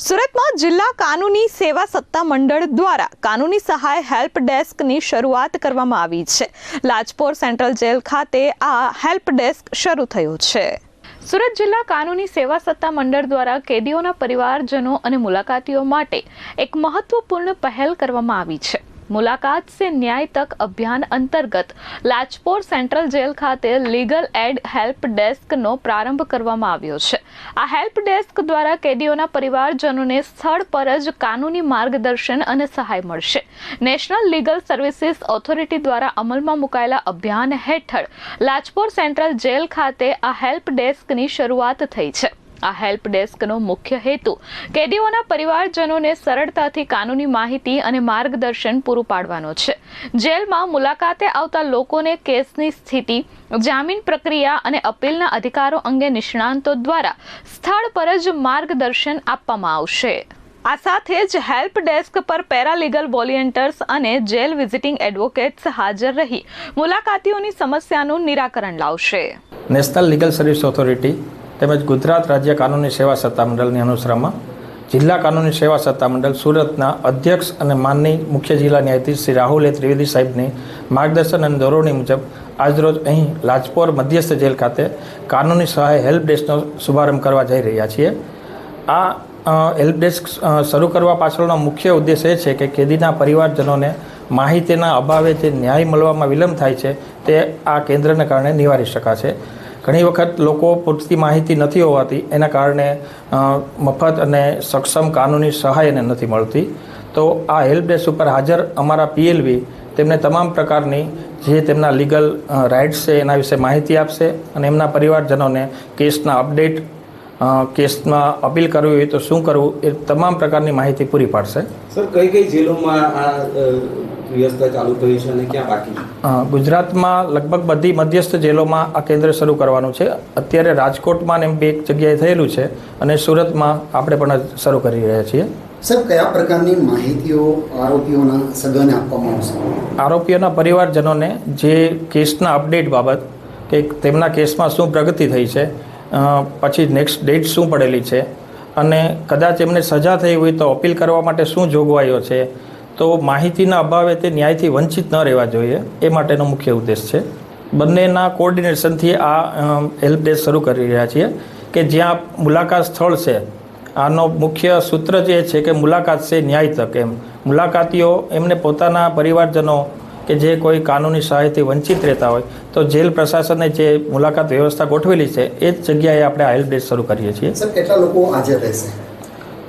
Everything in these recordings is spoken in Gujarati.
સુરતમાં જિલ્લા કાનૂની સેવા સત્તા મંડળ દ્વારા કાનૂની સહાય હેલ્પ ડેસ્કની શરૂઆત કરવામાં આવી છે. લાજપોર સેન્ટ્રલ જેલ ખાતે આ હેલ્પ ડેસ્ક શરૂ થયું છે. સુરત જિલ્લા કાનૂની સેવા સત્તા મંડળ દ્વારા કેદીઓના પરિવારજનો અને મુલાકાતીઓ માટે એક મહત્વપૂર્ણ પહેલ કરવામાં આવી છે. મુલાકાત સે ન્યાય તક અભિયાન અંતર્ગત લાજપોર સેન્ટ્રલ જેલ ખાતે લીગલ એડ હેલ્પ ડેસ્કનો પ્રારંભ કરવામાં આવ્યો છે. આ હેલ્પ ડેસ્ક દ્વારા કેદીઓના પરિવારજનોને સ્થળ પર જ કાનૂની માર્ગદર્શન અને સહાય મળશે. નેશનલ લીગલ સર્વિસીસ ઓથોરિટી દ્વારા અમલમાં મુકાયેલા અભિયાન હેઠળ લાજપોર સેન્ટ્રલ જેલ ખાતે આ હેલ્પ ડેસ્કની શરૂઆત થઈ છે. આ હેલ્પ ડેસ્કનો મુખ્ય હેતુ કેદીઓના પરિવારજનોને સરળતાથી કાનૂની માહિતી અને માર્ગદર્શન પૂરું પાડવાનો છે. જેલમાં મુલાકાતે આવતા લોકોને કેસની સ્થિતિ, જામીન પ્રક્રિયા અને અપીલના અધિકારો અંગે નિષ્ણાંતો દ્વારા સ્થળ પર જ માર્ગદર્શન આપવામાં આવશે. આ સાથે જ હેલ્પ ડેસ્ક પર પેરાલીગલ વોલિયન્ટર્સ અને જેલ વિઝિટિંગ એડવોકેટ્સ હાજર રહી મુલાકાતીઓની સમસ્યાનું નિરાકરણ લાવશે. નેશનલ લીગલ સર્વિસ ઓથોરિટી તેમજ ગુજરાત રાજ્ય કાનૂની સેવા સત્તા મંડળની અનુસરમાં જિલ્લા કાનૂની સેવા સત્તા મંડળ સુરતના અધ્યક્ષ અને માનની મુખ્ય જિલ્લા ન્યાયાધીશ શ્રી રાહુલ ત્રિવેદી સાહેબની માર્ગદર્શન અને દોરવણી મુજબ આજરોજ અહીં લાજપોર મધ્યસ્થ જેલ ખાતે કાનૂની સહાય હેલ્પ ડેસ્કનો શુભારંભ કરવા જઈ રહ્યા છીએ. આ હેલ્પ ડેસ્ક શરૂ કરવા પાછળનો મુખ્ય ઉદ્દેશ એ છે કે કેદીના પરિવારજનોને માહિતીના અભાવે જે ન્યાય મળવામાં વિલંબ થાય છે તે આ કેન્દ્રને કારણે નિવારી શકાશે. ઘણી વખત લોકો પૂરતી માહિતી નથી હોવાથી એના કારણે મફત અને સક્ષમ કાનૂની સહાય એને નથી મળતી. તો આ હેલ્પ ડેસ્ક ઉપર હાજર અમારા પીએલવી તેમને તમામ પ્રકારની જે તેમના લીગલ રાઇટ્સ છે એના વિશે માહિતી આપશે અને એમના પરિવારજનોને કેસના અપડેટ, કેસમાં અપીલ કરવી હોય તો શું કરવું એ તમામ પ્રકારની માહિતી પૂરી પાડશે. સર, કઈ કઈ જેલોમાં આ વ્યવસ્થા ચાલુ થઈ છે અને ક્યાં બાકી છે? ગુજરાતમાં લગભગ બધી મધ્યસ્થ જેલોમાં આ કેન્દ્ર શરૂ કરવાનું છે. અત્યારે રાજકોટમાં એમ એક જગ્યાએ થયેલું છે અને સુરતમાં આપણે પણ શરૂ કરી રહ્યા છીએ. સર, કયા પ્રકારની માહિતીઓ આરોપીઓના સગાને આપવામાં આવશે? આરોપીઓના પરિવારજનોને જે કેસના અપડેટ બાબત કે તેમના કેસમાં શું પ્રગતિ થઈ છે, પછી નેક્સ્ટ ડેટ શું પડેલી છે અને કદાચ એમને સજા થઈ હોય તો અપીલ કરવા માટે શું જોગવાઈઓ છે, તો માહિતીના અભાવે તે ન્યાયથી વંચિત ન રહેવા જોઈએ એ માટેનો મુખ્ય ઉદ્દેશ છે. બંનેના કોઓર્ડિનેશનથી આ હેલ્પ ડેસ્ક શરૂ કરી રહ્યા છીએ કે જ્યાં મુલાકાત સ્થળ છે. આનો મુખ્ય સૂત્ર જે છે કે મુલાકાત છે ન્યાય તક. એમ મુલાકાતીઓ એમને પોતાના પરિવારજનો કે જે કોઈ કાનૂની સહાયથી વંચિત રહેતા હોય તો જેલ પ્રશાસને જે મુલાકાત વ્યવસ્થા ગોઠવેલી છે એ જ જગ્યાએ આપણે આ હેલ્પ ડેસ્ક શરૂ કરીએ છીએ. સર, કેટલા લોકો હાજર રહેશે?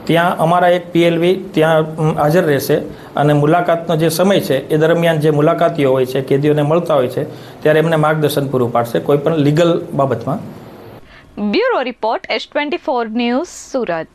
ત્યાં અમારા એક પીએલવી ત્યાં હાજર રહેશે અને મુલાકાતનો જે સમય છે એ દરમિયાન જે મુલાકાતીઓ હોય છે, કેદીઓને મળતા હોય છે, ત્યારે એમને માર્ગદર્શન પૂરું પાડશે કોઈ પણ લીગલ બાબતમાં. Bureau report S24 news, Surat.